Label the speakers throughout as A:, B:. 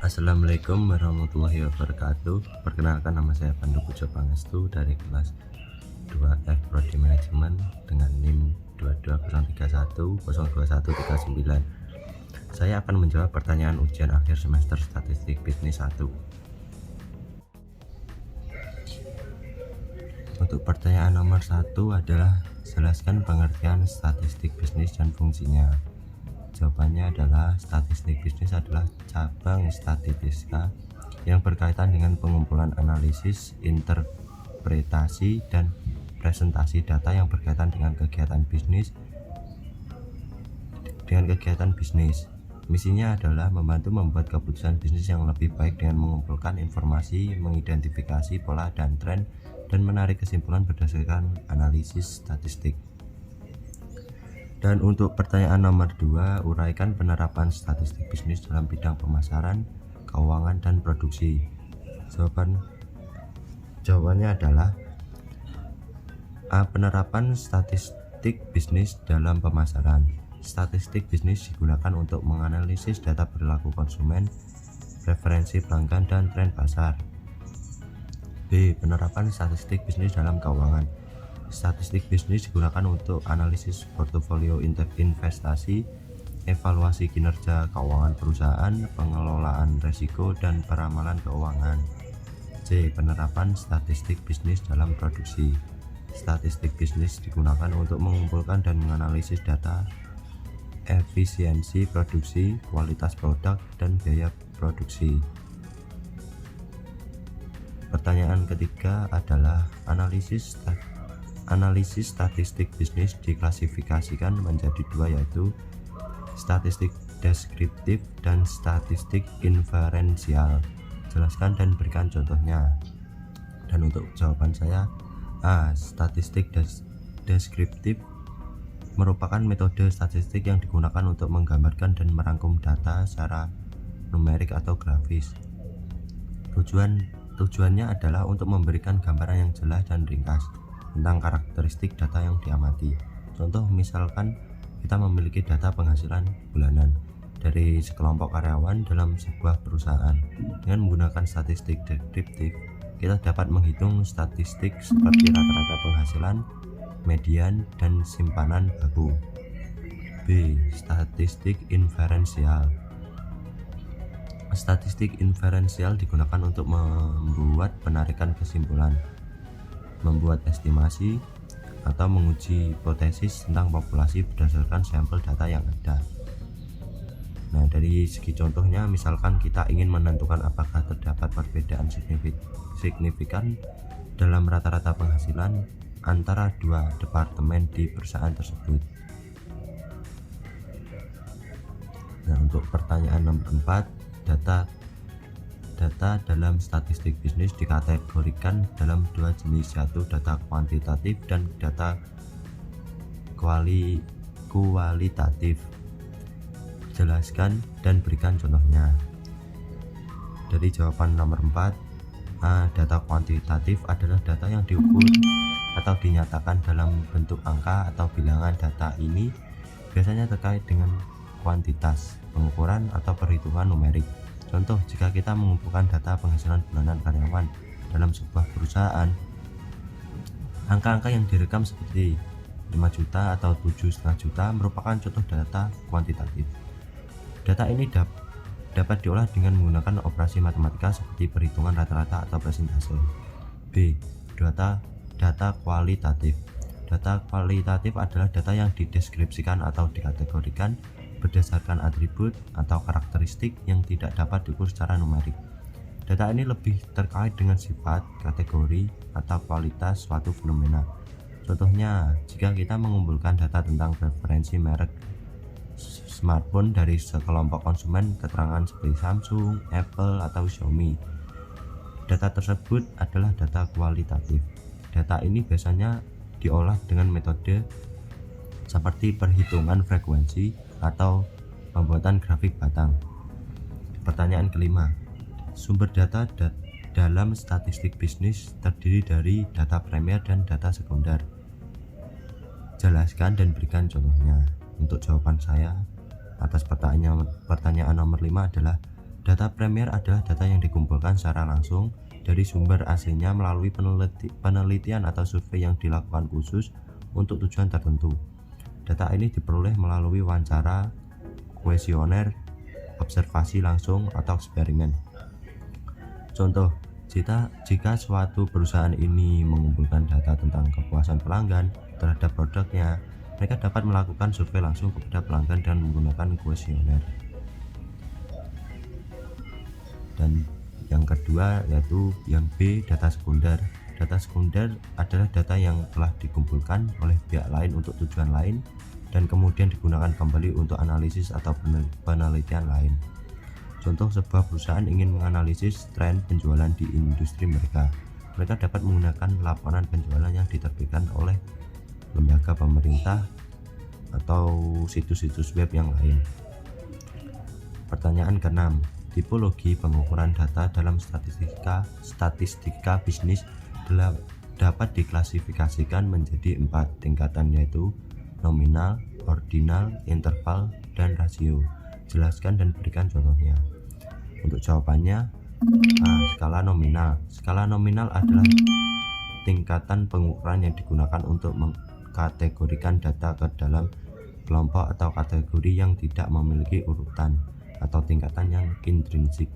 A: Assalamualaikum warahmatullahi wabarakatuh. Perkenalkan, nama saya Pandu Pujo Pangestu dari kelas 2F Prodi Manajemen dengan NIM 22031021139. Saya akan menjawab pertanyaan ujian akhir semester Statistik Bisnis 1. Untuk pertanyaan nomor 1 adalah jelaskan pengertian statistik bisnis dan fungsinya. Jawabannya adalah statistik bisnis adalah cabang statistika yang berkaitan dengan pengumpulan analisis, interpretasi, dan presentasi data yang berkaitan dengan kegiatan bisnis. Misinya adalah membantu membuat keputusan bisnis yang lebih baik dengan mengumpulkan informasi, mengidentifikasi pola dan tren, dan menarik kesimpulan berdasarkan analisis statistik. Dan untuk pertanyaan nomor 2, uraikan penerapan statistik bisnis dalam bidang pemasaran, keuangan, dan produksi. Jawabannya adalah A. Penerapan statistik bisnis dalam pemasaran. Statistik bisnis digunakan untuk menganalisis data perilaku konsumen, preferensi pelanggan, dan tren pasar. B. Penerapan statistik bisnis dalam keuangan. Statistik bisnis digunakan untuk analisis portofolio investasi, evaluasi kinerja keuangan perusahaan, pengelolaan risiko, dan peramalan keuangan. C. Penerapan statistik bisnis dalam produksi. Statistik bisnis digunakan untuk mengumpulkan dan menganalisis data efisiensi produksi, kualitas produk, dan biaya produksi. Pertanyaan ketiga adalah analisis statistik bisnis diklasifikasikan menjadi dua, yaitu statistik deskriptif dan statistik inferensial. Jelaskan dan berikan contohnya. Dan untuk jawaban saya A. Statistik deskriptif merupakan metode statistik yang digunakan untuk menggambarkan dan merangkum data secara numerik atau grafis. Tujuannya adalah untuk memberikan gambaran yang jelas dan ringkas tentang karakteristik data yang diamati. Contoh, misalkan kita memiliki data penghasilan bulanan dari sekelompok karyawan dalam sebuah perusahaan. Dengan menggunakan statistik deskriptif, kita dapat menghitung statistik seperti rata-rata penghasilan, median, dan simpanan baku. B. Statistik inferensial. Statistik inferensial digunakan untuk membuat penarikan kesimpulan, membuat estimasi, atau menguji hipotesis tentang populasi berdasarkan sampel data yang ada. Nah, dari segi contohnya, misalkan kita ingin menentukan apakah terdapat perbedaan signifikan dalam rata-rata penghasilan antara dua departemen di perusahaan tersebut. Nah, untuk pertanyaan nomor 4, data dalam statistik bisnis dikategorikan dalam dua jenis, yaitu data kuantitatif dan data kualitatif. Jelaskan dan berikan contohnya. Dari jawaban nomor 4, A. Data kuantitatif adalah data yang diukur atau dinyatakan dalam bentuk angka atau bilangan. Data ini biasanya terkait dengan kuantitas, pengukuran, atau perhitungan numerik. Contoh, jika kita mengumpulkan data penghasilan bulanan karyawan dalam sebuah perusahaan, angka-angka yang direkam seperti 5 juta atau 7,5 juta merupakan contoh data kuantitatif. Data ini dapat diolah dengan menggunakan operasi matematika seperti perhitungan rata-rata atau persentase. B. Data kualitatif. Data kualitatif adalah data yang dideskripsikan atau dikategorikan berdasarkan atribut atau karakteristik yang tidak dapat diukur secara numerik. Data ini lebih terkait dengan sifat, kategori, atau kualitas suatu fenomena. Contohnya, jika kita mengumpulkan data tentang preferensi merek smartphone dari sekelompok konsumen, keterangan seperti Samsung, Apple, atau Xiaomi. Data tersebut adalah data kualitatif. Data ini biasanya diolah dengan metode seperti perhitungan frekuensi atau pembuatan grafik batang. Pertanyaan kelima, sumber data dalam statistik bisnis terdiri dari data primer dan data sekunder. Jelaskan dan berikan contohnya. Untuk jawaban saya atas pertanyaan nomor 5 adalah Data Premier adalah data yang dikumpulkan secara langsung dari sumber aslinya melalui penelitian atau survei yang dilakukan khusus untuk tujuan tertentu. Data ini diperoleh melalui wawancara, kuesioner, observasi langsung, atau eksperimen. Contoh, jika suatu perusahaan ini mengumpulkan data tentang kepuasan pelanggan terhadap produknya, mereka dapat melakukan survei langsung kepada pelanggan dan menggunakan kuesioner. Dan yang kedua yaitu yang B, data sekunder. Data sekunder adalah data yang telah dikumpulkan oleh pihak lain untuk tujuan lain dan kemudian digunakan kembali untuk analisis atau penelitian lain. Contoh, sebuah perusahaan ingin menganalisis tren penjualan di industri mereka. Mereka dapat menggunakan laporan penjualan yang diterbitkan oleh lembaga pemerintah atau situs-situs web yang lain. Pertanyaan ke-6. Tipologi pengukuran data dalam statistika bisnis dapat diklasifikasikan menjadi 4 tingkatan, yaitu nominal, ordinal, interval, dan rasio. Jelaskan dan berikan contohnya. Untuk jawabannya, skala nominal. Skala nominal adalah tingkatan pengukuran yang digunakan untuk mengkategorikan data ke dalam kelompok atau kategori yang tidak memiliki urutan atau tingkatan yang intrinsik.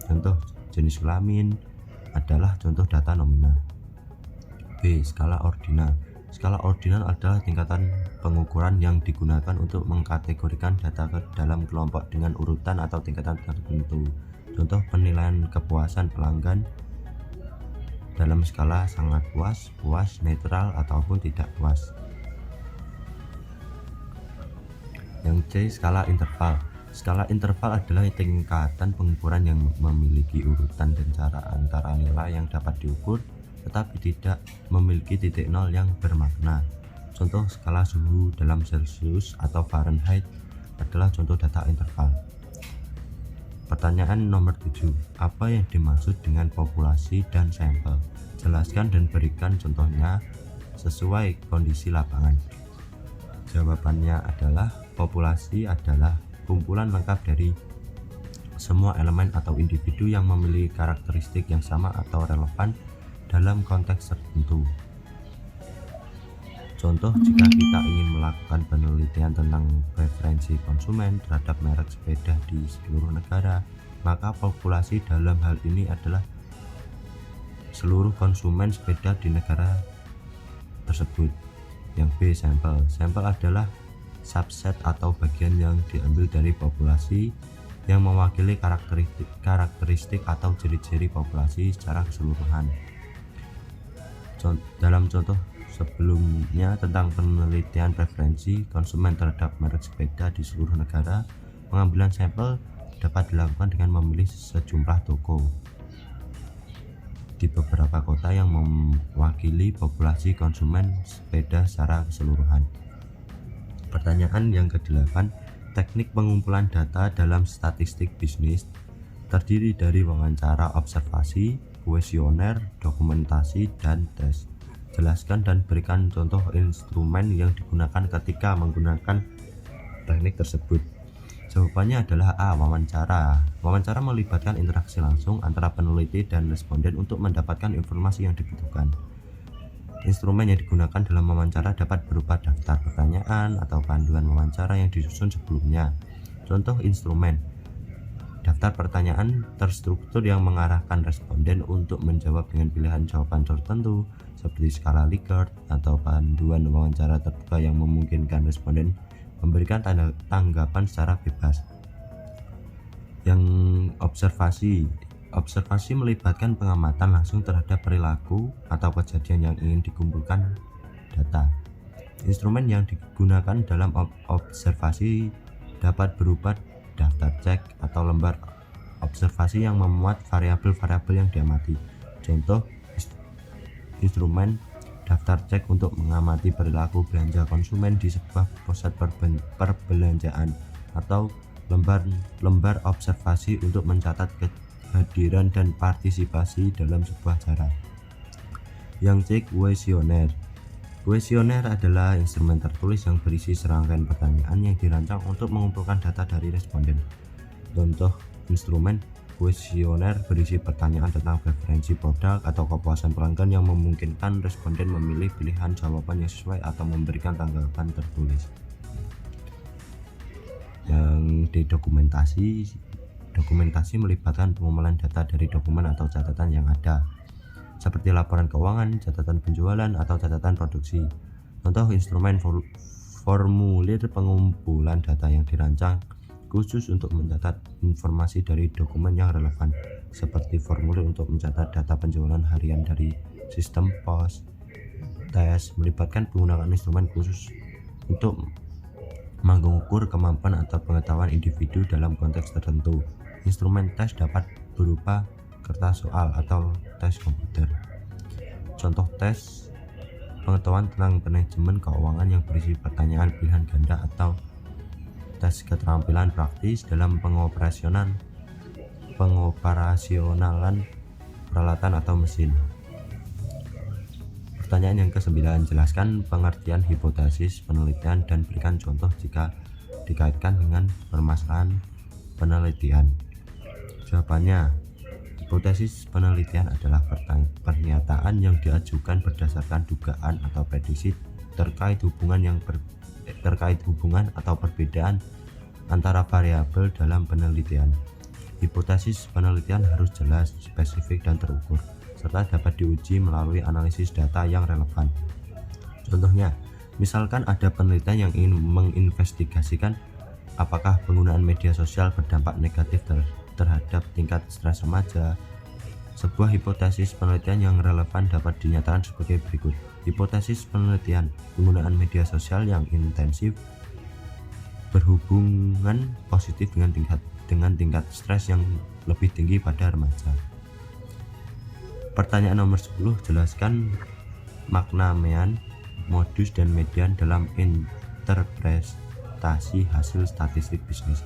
A: Contoh, jenis kelamin adalah contoh data nominal. B. Skala ordinal. Skala ordinal adalah tingkatan pengukuran yang digunakan untuk mengkategorikan data ke dalam kelompok dengan urutan atau tingkatan tertentu. Contoh, penilaian kepuasan pelanggan dalam skala sangat puas, puas, netral, ataupun tidak puas. Yang C. Skala interval. Skala interval adalah tingkatan pengukuran yang memiliki urutan dan cara antara nilai yang dapat diukur tetapi tidak memiliki titik nol yang bermakna. Contoh, skala suhu dalam Celcius atau Fahrenheit adalah contoh data interval. Pertanyaan nomor 7. Apa yang dimaksud dengan populasi dan sampel? Jelaskan dan berikan contohnya sesuai kondisi lapangan. Jawabannya adalah populasi adalah kumpulan lengkap dari semua elemen atau individu yang memiliki karakteristik yang sama atau relevan dalam konteks tertentu. Contoh, jika kita ingin melakukan penelitian tentang preferensi konsumen terhadap merek sepeda di seluruh negara, maka populasi dalam hal ini adalah seluruh konsumen sepeda di negara tersebut. Yang B. Sampel. Sampel adalah subset atau bagian yang diambil dari populasi yang mewakili karakteristik atau ciri-ciri populasi secara keseluruhan. Dalam contoh sebelumnya tentang penelitian preferensi konsumen terhadap merek sepeda di seluruh negara, pengambilan sampel dapat dilakukan dengan memilih sejumlah toko di beberapa kota yang mewakili populasi konsumen sepeda secara keseluruhan. Pertanyaan yang ke-8. Teknik pengumpulan data dalam statistik bisnis terdiri dari wawancara, observasi, kuesioner, dokumentasi, dan tes. Jelaskan dan berikan contoh instrumen yang digunakan ketika menggunakan teknik tersebut. Jawabannya adalah A. Wawancara. Wawancara melibatkan interaksi langsung antara peneliti dan responden untuk mendapatkan informasi yang dibutuhkan. Instrumen yang digunakan dalam wawancara dapat berupa daftar pertanyaan atau panduan wawancara yang disusun sebelumnya. Contoh instrumen: daftar pertanyaan terstruktur yang mengarahkan responden untuk menjawab dengan pilihan jawaban tertentu seperti skala Likert, atau panduan wawancara terbuka yang memungkinkan responden memberikan tanggapan secara bebas. Yang observasi melibatkan pengamatan langsung terhadap perilaku atau kejadian yang ingin dikumpulkan data. Instrumen yang digunakan dalam observasi dapat berupa daftar cek atau lembar observasi yang memuat variabel-variabel yang diamati. Contoh, instrumen daftar cek untuk mengamati perilaku belanja konsumen di sebuah pusat perbelanjaan, atau lembar observasi untuk mencatat kehadiran dan partisipasi dalam sebuah acara. Yang C. Kuesioner. Kuesioner adalah instrumen tertulis yang berisi serangkaian pertanyaan yang dirancang untuk mengumpulkan data dari responden. Contoh instrumen: kuesioner berisi pertanyaan tentang preferensi produk atau kepuasan pelanggan yang memungkinkan responden memilih pilihan jawaban yang sesuai atau memberikan tanggapan tertulis. Yang dokumentasi melibatkan pengumpulan data dari dokumen atau catatan yang ada, seperti laporan keuangan, catatan penjualan, atau catatan produksi. Contoh instrumen formulir pengumpulan data yang dirancang khusus untuk mencatat informasi dari dokumen yang relevan, seperti formulir untuk mencatat data penjualan harian dari sistem pos. Tes melibatkan penggunaan instrumen khusus untuk mengukur kemampuan atau pengetahuan individu dalam konteks tertentu. Instrumen tes dapat berupa kertas soal atau tes komputer. Contoh tes pengetahuan tentang manajemen keuangan yang berisi pertanyaan pilihan ganda, atau tes keterampilan praktis dalam pengoperasionalan peralatan atau mesin. Pertanyaan yang ke-9, jelaskan pengertian hipotesis penelitian dan berikan contoh jika dikaitkan dengan permasalahan penelitian. Jawabannya, hipotesis penelitian adalah pernyataan yang diajukan berdasarkan dugaan atau prediksi terkait hubungan atau perbedaan antara variabel dalam penelitian. Hipotesis penelitian harus jelas, spesifik, dan terukur, serta dapat diuji melalui analisis data yang relevan. Contohnya, misalkan ada penelitian yang ingin menginvestigasikan apakah penggunaan media sosial berdampak negatif terhadap tingkat stres remaja. Sebuah hipotesis penelitian yang relevan dapat dinyatakan sebagai berikut. Hipotesis penelitian, penggunaan media sosial yang intensif berhubungan positif dengan tingkat stres yang lebih tinggi pada remaja. Pertanyaan nomor 10, jelaskan makna mean, modus, dan median dalam interpretasi hasil statistik bisnis.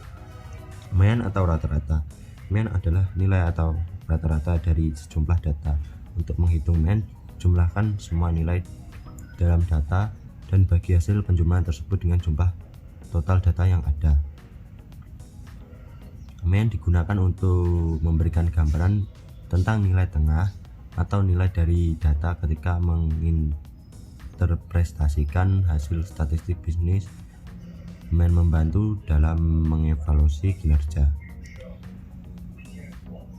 A: Mean atau rata-rata. Mean adalah nilai atau rata-rata dari sejumlah data. Untuk menghitung mean, jumlahkan semua nilai dalam data dan bagi hasil penjumlahan tersebut dengan jumlah total data yang ada. Mean digunakan untuk memberikan gambaran tentang nilai tengah atau nilai dari data ketika menginterpretasikan hasil statistik bisnis. Mean membantu dalam mengevaluasi kinerja.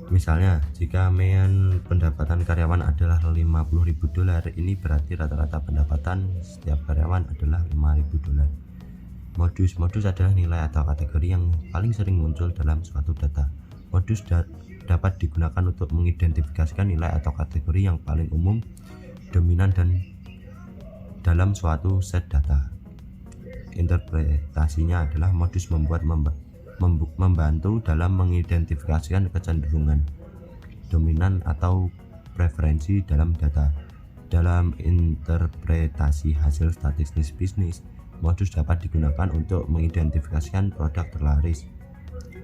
A: Misalnya, jika mean pendapatan karyawan adalah $50.000, ini berarti rata-rata pendapatan setiap karyawan adalah $5.000. Modus adalah nilai atau kategori yang paling sering muncul dalam suatu data. Modus dapat digunakan untuk mengidentifikasikan nilai atau kategori yang paling umum, dominan, dan dalam suatu set data. Interpretasinya adalah modus membantu dalam mengidentifikasikan kecenderungan, dominan, atau preferensi dalam data. Dalam interpretasi hasil statistik bisnis, modus dapat digunakan untuk mengidentifikasikan produk terlaris,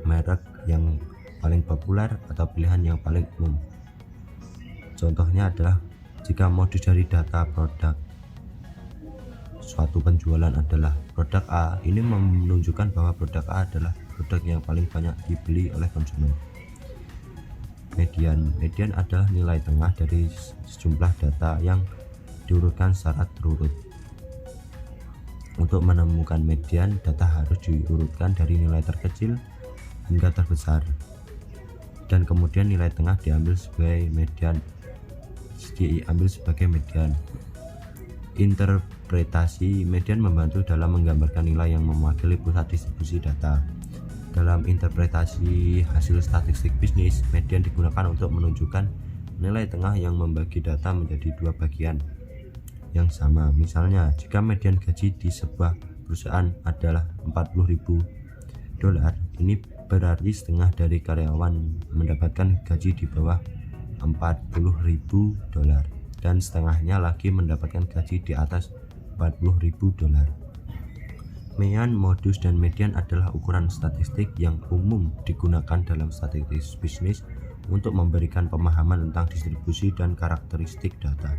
A: merek yang paling populer, atau pilihan yang paling umum. Contohnya adalah jika modus dari data produk suatu penjualan adalah produk A, ini menunjukkan bahwa produk A adalah produk yang paling banyak dibeli oleh konsumen. Median adalah nilai tengah dari sejumlah data yang diurutkan secara terurut. Untuk menemukan median, data harus diurutkan dari nilai terkecil hingga terbesar, dan kemudian nilai tengah diambil sebagai median. Interpretasi median membantu dalam menggambarkan nilai yang mewakili pusat distribusi data. Dalam interpretasi hasil statistik bisnis, median digunakan untuk menunjukkan nilai tengah yang membagi data menjadi dua bagian yang sama. Misalnya, jika median gaji di sebuah perusahaan adalah $40.000, ini berarti setengah dari karyawan mendapatkan gaji di bawah $40.000 dan setengahnya lagi mendapatkan gaji di atas $40.000. Mean, modus, dan median adalah ukuran statistik yang umum digunakan dalam statistik bisnis untuk memberikan pemahaman tentang distribusi dan karakteristik data.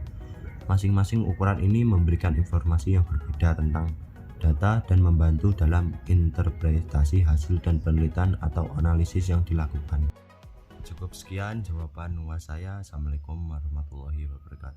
A: Masing-masing ukuran ini memberikan informasi yang berbeda tentang data dan membantu dalam interpretasi hasil dan penelitian atau analisis yang dilakukan. Cukup sekian jawaban saya. Assalamualaikum warahmatullahi wabarakatuh.